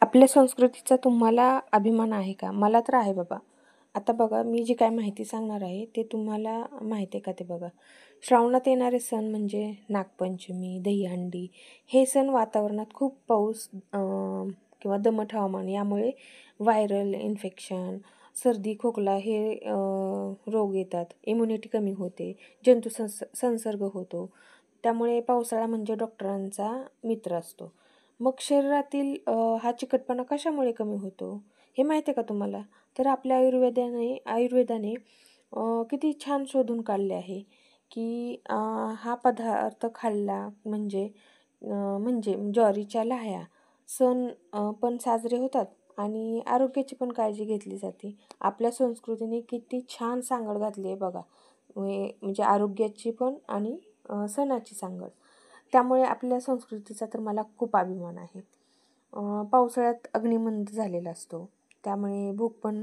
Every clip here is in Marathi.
आपल्या संस्कृतीचा तुम्हाला अभिमान आहे का? मला तर आहे बाबा. आता बघा, मी जी काय माहिती सांगणार आहे ते तुम्हाला माहिती आहे का ते बघा. श्रावणात येणारे सण म्हणजे नागपंचमी, दहीहंडी हे सण वातावरणात खूप पाऊस किंवा दमट हवामान यामुळे व्हायरल इन्फेक्शन, सर्दी, खोकला हे रोग येतात. इम्युनिटी कमी होते, संसर्ग होतो. त्यामुळे पावसाळा म्हणजे डॉक्टरांचा मित्र असतो. मग शरीरातील हा चिकटपणा कशामुळे कमी होतो हे माहिती आहे का तुम्हाला? तर आपल्या आयुर्वेदाने किती छान शोधून काढले आहे की हा पदार्थ खाल्ला म्हणजे ज्वारीच्या लाह्या सण पण साजरे होतात आणि आरोग्याची पण काळजी घेतली जाते. आपल्या संस्कृतीने किती छान सांगड घातली आहे बघा. म्हणजे आरोग्याची पण आणि सणाची सांगड. त्यामुळे आपल्या संस्कृतीचा तर मला खूप अभिमान आहे. पावसाळ्यात अग्निमंद झालेला असतो, त्यामुळे भूक पण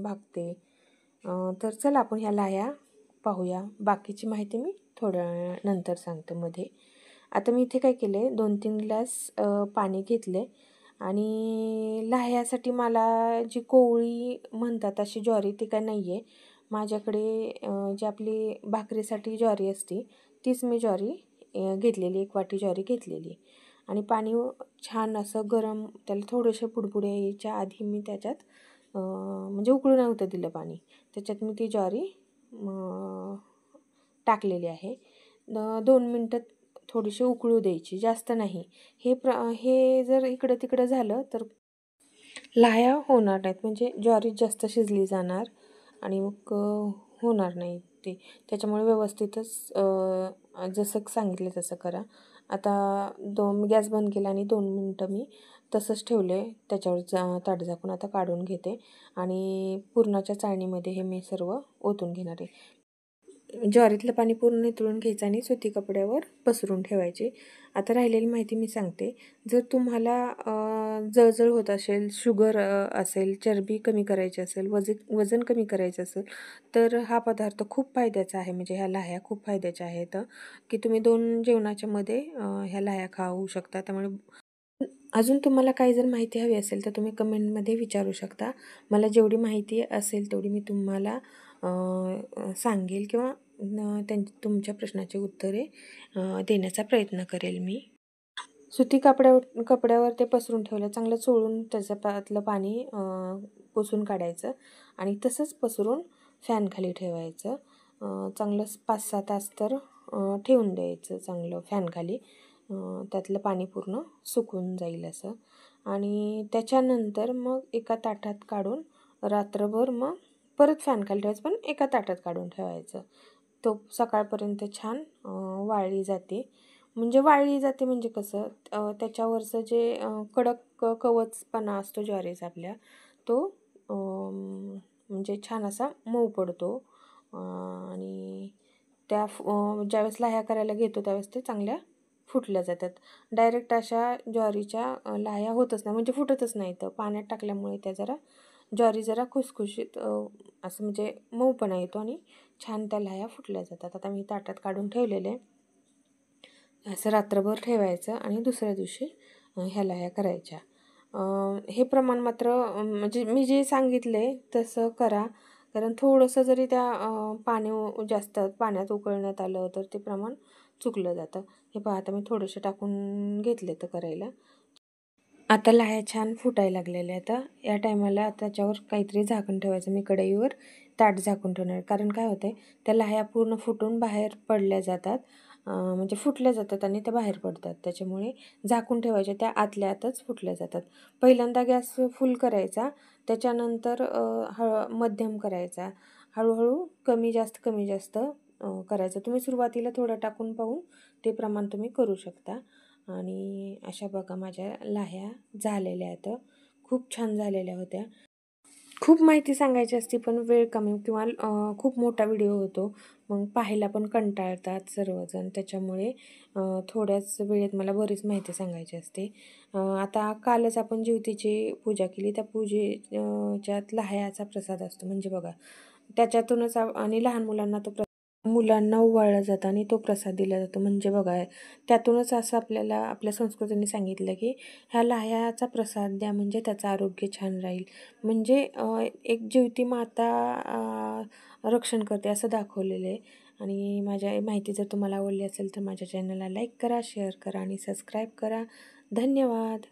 भागते. तर चला आपण ह्या लाह्या पाहूया. बाकीची माहिती मी थोड्या नंतर सांगते मध्ये. आता मी इथे काय केले, 2-3 ग्लास पाणी घेतले आणि लाह्यासाठी मला जी कोवळी म्हणतात अशी ज्वारी ती काय नाही आहे. माझ्याकडे जी आपली भाकरीसाठी ज्वारी असते तीच मी ज्वारी घेतलेली, 1 वाटी ज्वारी घेतलेली आणि पाणी छान असं गरम, त्याला थोडेसे बुडबुडे यायच्या आधी मी त्याच्यात म्हणजे उकळू नव्हतं दिलं पाणी. त्याच्यात मी ती ज्वारी टाकलेली आहे. 2 मिनटं थोडीशी उकळू द्यायची, जास्त नाही. हे जर इकडं तिकडं झालं तर लाह्या होणार नाहीत, म्हणजे ज्वारी जास्त शिजली जाणार आणि मग होणार नाही ते. त्याच्यामुळे व्यवस्थितच जसं सांगितलं तसं करा. आता मी गॅस बंद केला आणि 2 मिनटं मी तसंच ठेवले. त्याच्यावर ताट झाकून आता काढून घेते आणि पुरणाच्या चाळणीमध्ये हे मी सर्व ओतून घेणार आहे. ज्वारीतलं पाणी पूर्ण निथळून घ्यायचं आणि सुती कपड्यावर पसरून ठेवायचे. आता राहिलेली माहिती मी सांगते. जर तुम्हाला जळजळ होत असेल, शुगर असेल, चरबी कमी करायची असेल, वजन कमी करायचं असेल, तर हा पदार्थ खूप फायद्याचा आहे. म्हणजे ह्या लाह्या खूप फायद्याच्या आहेत की तुम्ही 2 जेवणाच्या मध्ये ह्या लाह्या खाऊ शकता. त्यामुळे अजून तुम्हाला काही जर माहिती हवी असेल तर तुम्ही कमेंटमध्ये विचारू शकता. मला जेवढी माहिती असेल तेवढी मी तुम्हाला सांगेल किंवा तुमच्या प्रश्नाची उत्तरे देण्याचा प्रयत्न करेल मी. सुती कपड्यावर ते पसरून ठेवलं, चांगलं चोळून त्याच्यातलं पाणी पुसून काढायचं आणि तसंच पसरून फॅनखाली ठेवायचं. चांगलं 5-6 तास तर ठेवून द्यायचं चांगलं फॅनखाली. त्यातलं पाणी पूर्ण सुकून जाईल असं. आणि त्याच्यानंतर मग एका ताटात काढून रात्रभर मग परत फॅनखाली ठेवायचं, पण एका ताटात काढून ठेवायचं. तो सकाळपर्यंत छान वाळली जाते. म्हणजे कसं, त्याच्यावरचं जे कडक कवचपणा असतो ज्वारीचा आपल्या, तो म्हणजे छान असा मऊ पडतो आणि ज्यावेळेस लाह्या करायला घेतो त्यावेळेस ते चांगल्या फुटल्या जातात. डायरेक्ट अशा ज्वारीच्या लाह्या होतच नाही, म्हणजे फुटतच नाही. तर पाण्यात टाकल्यामुळे ज्वारी जरा खुसखुशीत असं म्हणजे मऊपणा येतो आणि छान त्या लाह्या फुटल्या जातात. आता मी ताटात काढून ठेवलेले. असं रात्रभर ठेवायचं आणि दुसऱ्या दिवशी ह्या लाह्या करायच्या. हे प्रमाण मात्र म्हणजे मी जे सांगितले तसं करा. कारण थोडंसं जरी त्या जास्त पाण्यात उकळण्यात आलं तर ते प्रमाण चुकलं जातं. हे पहा, आता मी थोडेसे टाकून घेतले तर करायला. आता लाह्या छान फुटायला लागलेल्या. आता या टायमाला त्याच्यावर काहीतरी झाकण ठेवायचं. मी कढईवर ताट झाकून ठेवणार, कारण काय होतं आहे, त्या लाह्या पूर्ण फुटून बाहेर पडल्या जातात, म्हणजे फुटल्या जातात आणि त्या बाहेर पडतात. त्याच्यामुळे झाकून ठेवायच्या, त्या आतल्या आतच फुटल्या जातात. पहिल्यांदा गॅस फुल करायचा, त्याच्यानंतर मध्यम करायचा, हळूहळू कमी जास्त करायचं. तुम्ही सुरुवातीला थोडं टाकून पाहून ते प्रमाण तुम्ही करू शकता. आणि अशा बघा माझ्या लाह्या झालेल्या आहेत. खूप छान झालेल्या होत्या. खूप माहिती सांगायची असते पण वेळ कमी किंवा खूप मोठा व्हिडिओ होतो, मग पाहायला पण कंटाळतात सर्वजण. त्याच्यामुळे थोड्याच वेळेत मला बरीच माहिती सांगायची असते. आता कालच आपण ज्योतीची पूजा केली. त्या पूजेच्यात लाह्याचा प्रसाद असतो, म्हणजे बघा त्याच्यातूनच आणि लहान मुलांना तो मुलांना ओवाळलं जातं आणि तो प्रसाद दिला जातो. म्हणजे बघा, त्यातूनच असं आपल्याला आपल्या संस्कृतीने सांगितलं की ह्या लाह्याचा प्रसाद द्या म्हणजे त्याचं आरोग्य छान राहील. म्हणजे एक जीवती माता रक्षण करते असं दाखवलेलं आहे. आणि माझ्या माहिती जर तुम्हाला आवडली असेल तर माझ्या चॅनलला लाईक करा, शेअर करा आणि सबस्क्राईब करा. धन्यवाद.